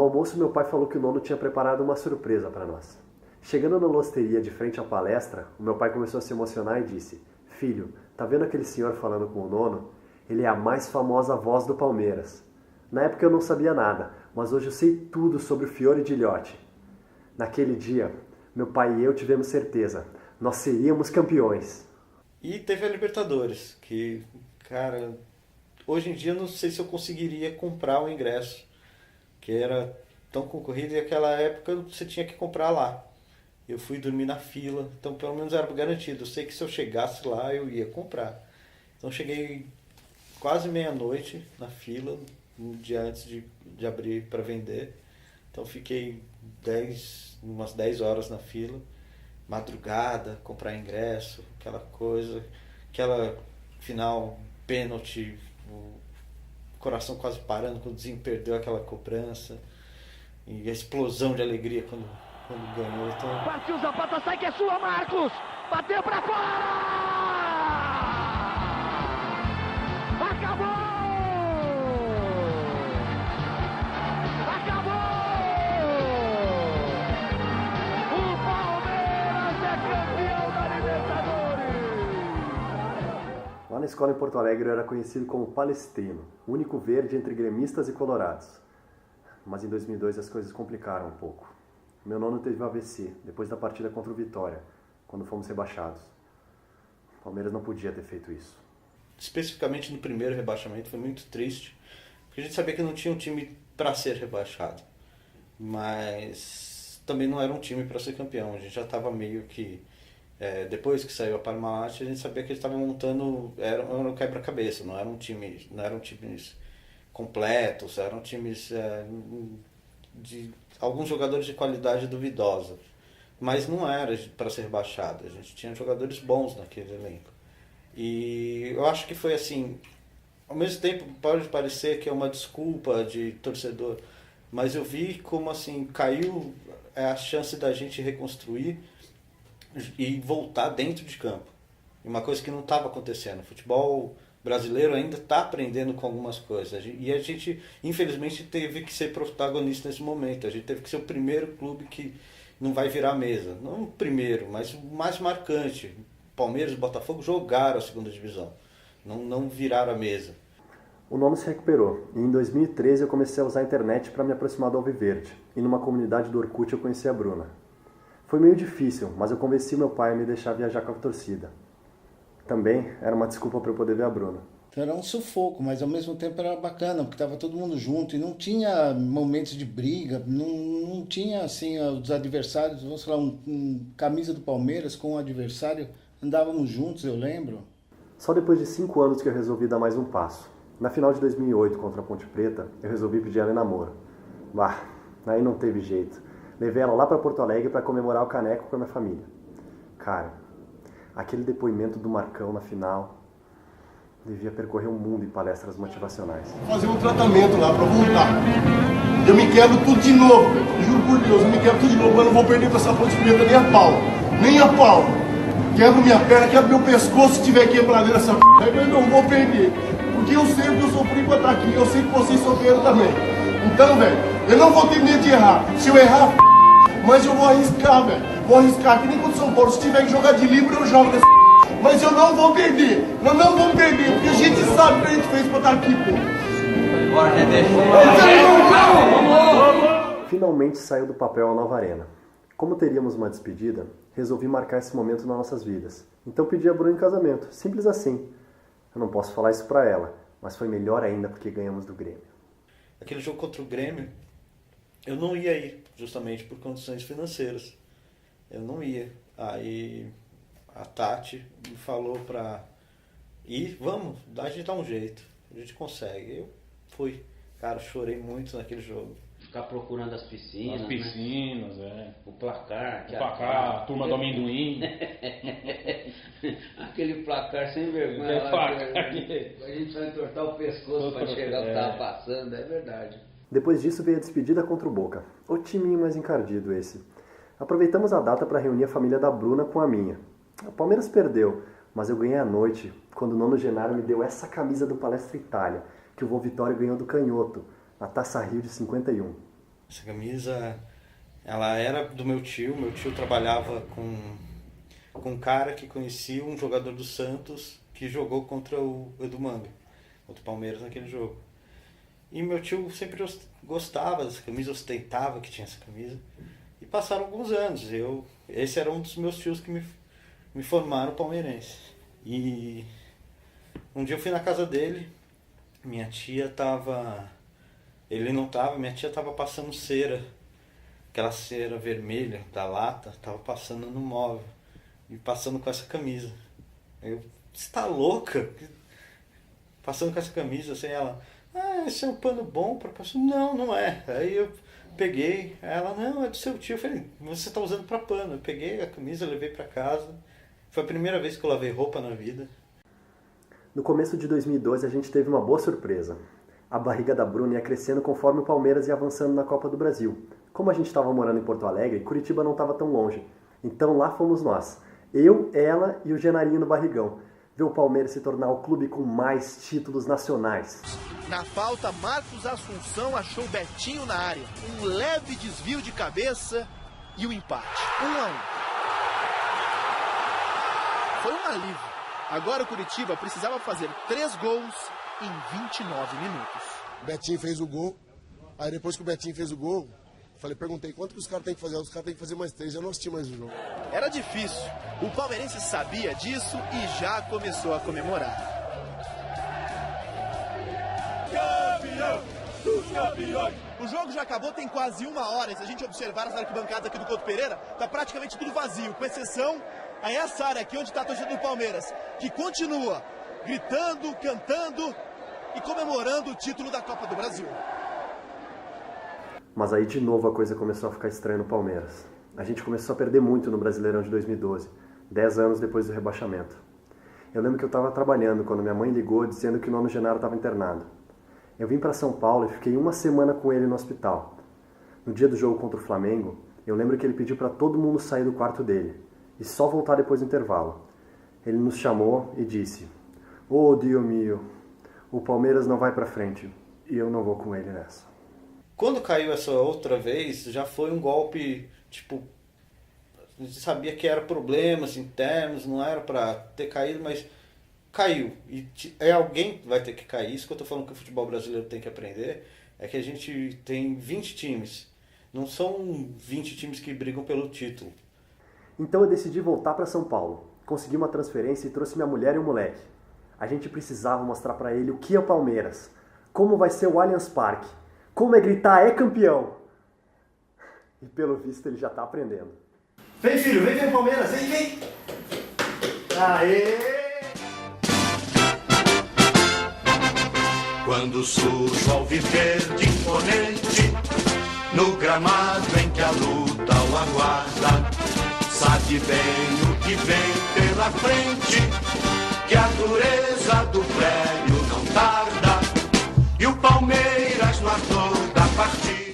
almoço, meu pai falou que o nono tinha preparado uma surpresa para nós. Chegando na losteria de frente à palestra, o meu pai começou a se emocionar e disse: "Filho, tá vendo aquele senhor falando com o nono? Ele é a mais famosa voz do Palmeiras." Na época eu não sabia nada, mas hoje eu sei tudo sobre o Fiore di Liotti. Naquele dia, meu pai e eu tivemos certeza, nós seríamos campeões. E teve a Libertadores, que, cara, hoje em dia eu não sei se eu conseguiria comprar o ingresso, que era tão concorrido e naquela época você tinha que comprar lá. Eu fui dormir na fila, então pelo menos era garantido. Eu sei que se eu chegasse lá eu ia comprar. Então cheguei quase meia-noite na fila, um dia antes de abrir para vender. Então fiquei umas 10 horas na fila, madrugada, comprar ingresso, aquela coisa, aquela final, pênalti, o coração quase parando quando o Zinho perdeu aquela cobrança, e a explosão de alegria quando ganhou. Então... Partiu Zapata, sai que é sua, Marcos! Bateu pra fora! Acabou! Lá na escola em Porto Alegre eu era conhecido como Palestrino, o único verde entre gremistas e colorados. Mas em 2002 as coisas complicaram um pouco. Meu nono teve um AVC, depois da partida contra o Vitória, quando fomos rebaixados. O Palmeiras não podia ter feito isso. Especificamente no primeiro rebaixamento foi muito triste, porque a gente sabia que não tinha um time para ser rebaixado. Mas também não era um time para ser campeão. A gente já estava meio que... depois que saiu a Parmalat, a gente sabia que eles estavam montando, era um quebra-cabeça, não eram times completos, eram times de alguns jogadores de qualidade duvidosa, mas não era para ser rebaixado. A gente tinha jogadores bons naquele elenco, e eu acho que foi assim, ao mesmo tempo pode parecer que é uma desculpa de torcedor, mas eu vi como assim caiu a chance da gente reconstruir e voltar dentro de campo. Uma coisa que não estava acontecendo. O futebol brasileiro ainda está aprendendo com algumas coisas. E a gente, infelizmente, teve que ser protagonista nesse momento. A gente teve que ser o primeiro clube que não vai virar a mesa. Não o primeiro, mas o mais marcante. Palmeiras e Botafogo jogaram a segunda divisão. Não viraram a mesa. O nono se recuperou. E em 2013 eu comecei a usar a internet para me aproximar do Alviverde. E numa comunidade do Orkut eu conheci a Bruna. Foi meio difícil, mas eu convenci meu pai a me deixar viajar com a torcida. Também era uma desculpa para eu poder ver a Bruna. Era um sufoco, mas ao mesmo tempo era bacana, porque estava todo mundo junto e não tinha momentos de briga, não tinha assim os adversários, vamos falar, um camisa do Palmeiras com o adversário, andávamos juntos, eu lembro. Só depois de 5 anos que eu resolvi dar mais um passo. Na final de 2008 contra a Ponte Preta, eu resolvi pedir ela em namoro. Bah, aí não teve jeito. Levei ela lá para Porto Alegre para comemorar o caneco com a minha família. Cara, aquele depoimento do Marcão na final devia percorrer o mundo em palestras motivacionais. Fazer um tratamento lá para voltar. Eu me quebro tudo de novo, juro por Deus, eu me quebro tudo de novo, eu não vou perder para essa Ponte Preta nem a pau. Nem a pau. Quebro minha perna, quebro meu pescoço se tiver quebradeira essa p***, eu não vou perder. Porque eu sei o que eu sofri para estar aqui, eu sei que vocês sofreram também. Então, velho, eu não vou ter medo de errar. Se eu errar, mas eu vou arriscar, velho. Vou arriscar, que nem contra o São Paulo. Se tiver que jogar de livre, eu jogo nessa p***. Mas eu não vou perder. Nós não vamos perder, porque a gente sabe o que a gente fez pra estar aqui, pô. Bora, Rebeca. Finalmente saiu do papel a nova arena. Como teríamos uma despedida, resolvi marcar esse momento nas nossas vidas. Então pedi a Bruna em casamento. Simples assim. Eu não posso falar isso pra ela, mas foi melhor ainda porque ganhamos do Grêmio. Aquele jogo contra o Grêmio, eu não ia ir, justamente por condições financeiras. Eu não ia. Aí a Tati me falou pra ir, vamos, a gente dá um jeito, a gente consegue. Eu fui. Cara, chorei muito naquele jogo. Ficar procurando as piscinas. As piscinas, né? O placar. O placar, a turma do amendoim. Aquele placar sem vergonha. A gente vai entortar o pescoço para chegar o que estava passando, é verdade. Depois disso veio a despedida contra o Boca. O timinho mais encardido esse. Aproveitamos a data para reunir a família da Bruna com a minha. O Palmeiras perdeu, mas eu ganhei à noite, quando o nono Genaro me deu essa camisa do Palestra Itália, que o Vô Vitório ganhou do Canhoto, na Taça Rio de 51. Essa camisa, ela era do meu tio trabalhava com um cara que conhecia um jogador do Santos que jogou contra o Edu Manga, contra o Palmeiras naquele jogo. E meu tio sempre gostava dessa camisa, ostentava que tinha essa camisa. E passaram alguns anos, esse era um dos meus tios que me formaram palmeirense. E um dia eu fui na casa dele, minha tia tava passando cera, aquela cera vermelha da lata, tava passando no móvel e passando com essa camisa. Você tá louca? Passando com essa camisa, assim, ela, esse é um pano bom para passar. Não, não é. Aí eu peguei, ela, não, é do seu tio. Eu falei, você tá usando para pano. Eu peguei a camisa, levei para casa. Foi a primeira vez que eu lavei roupa na vida. No começo de 2012 a gente teve uma boa surpresa. A barriga da Bruna ia crescendo conforme o Palmeiras ia avançando na Copa do Brasil. Como a gente estava morando em Porto Alegre, Curitiba não estava tão longe. Então lá fomos nós. Eu, ela e o Genarinho no barrigão. Ver o Palmeiras se tornar o clube com mais títulos nacionais. Na falta, Marcos Assunção achou Betinho na área. Um leve desvio de cabeça e o empate. 1-1. Foi um alívio. Agora o Curitiba precisava fazer 3 gols em 29 minutos. Betinho fez o gol. Aí depois que o Betinho fez o gol, perguntei quanto que os caras têm que fazer. Os caras têm que fazer mais 3, eu não assisti mais o jogo. Era difícil. O palmeirense sabia disso e já começou a comemorar. Campeão dos campeões! O jogo já acabou tem quase 1 hora. E se a gente observar as arquibancadas aqui do Couto Pereira, tá praticamente tudo vazio, com exceção a essa área aqui onde está a torcida do Palmeiras, que continua gritando, cantando e comemorando o título da Copa do Brasil. Mas aí de novo a coisa começou a ficar estranha no Palmeiras. A gente começou a perder muito no Brasileirão de 2012, 10 anos depois do rebaixamento. Eu lembro que eu estava trabalhando quando minha mãe ligou dizendo que o Nono Genaro estava internado. Eu vim para São Paulo e fiquei 1 semana com ele no hospital. No dia do jogo contra o Flamengo, eu lembro que ele pediu para todo mundo sair do quarto dele e só voltar depois do intervalo. Ele nos chamou e disse: "Ô, Dio mio, o Palmeiras não vai para frente e eu não vou com ele nessa." Quando caiu essa outra vez, já foi um golpe, tipo, a gente sabia que era problemas internos, não era pra ter caído, mas caiu. E alguém vai ter que cair. Isso que eu tô falando que o futebol brasileiro tem que aprender, é que a gente tem 20 times. Não são 20 times que brigam pelo título. Então eu decidi voltar para São Paulo. Consegui uma transferência e trouxe minha mulher e o moleque. A gente precisava mostrar para ele o que é o Palmeiras, como vai ser o Allianz Parque, como é gritar, é campeão. E pelo visto ele já tá aprendendo. Vem, filho, vem ver o Palmeiras, vem. Aê! Quando surge o alviverde imponente, no gramado em que a luta o aguarda, sabe bem o que vem pela frente, que a dureza do prédio não tarda, e o Palmeiras no ator da partida.